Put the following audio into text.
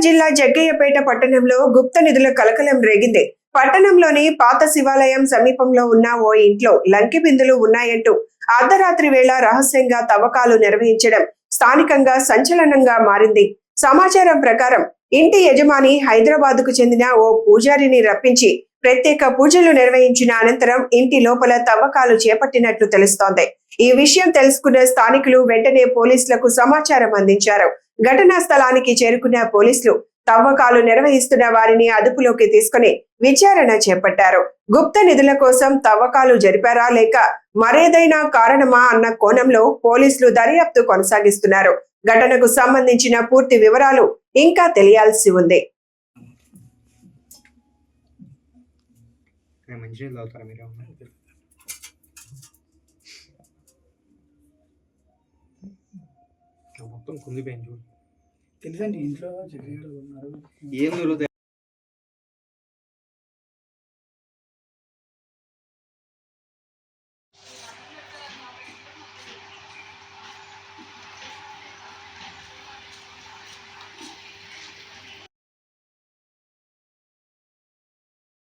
జిల్లా జగ్గయ్యపేట పట్టణంలో గుప్త నిధుల కలకలం రేగింది. పట్టణంలోని పాత శివాలయం సమీపంలో ఉన్న ఓ ఇంట్లో లంకి బిందులు ఉన్నాయంటూ అర్ధరాత్రి వేళ రహస్యంగా తవ్వకాలు నిర్వహించడం స్థానికంగా సంచలనంగా మారింది. సమాచారం ప్రకారం ఇంటి యజమాని హైదరాబాద్కు చెందిన ఓ పూజారిని రప్పించి ప్రత్యేక పూజలు నిర్వహించిన అనంతరం ఇంటి లోపల తవ్వకాలు చేపట్టినట్లు తెలుస్తోంది. ఈ విషయం తెలుసుకున్న స్థానికులు వెంటనే పోలీసులకు సమాచారం అందించారు. ఘటనా స్థలానికి చేరుకున్న పోలీసులు తవ్వకాలు నిర్వహిస్తున్న వారిని అదుపులోకి తీసుకుని విచారణ చేపట్టారు. గుప్త నిధుల కోసం తవ్వకాలు జరిపారా లేక మరేదైనా కారణమా అన్న కోణంలో పోలీసులు దర్యాప్తు కొనసాగిస్తున్నారు. ఘటనకు సంబంధించిన పూర్తి వివరాలు ఇంకా తెలియాల్సి ఉంది. మొత్తం కుంగిపోయింది. తెలుసండి ఇంట్లో ఏం జరుగుతుంది.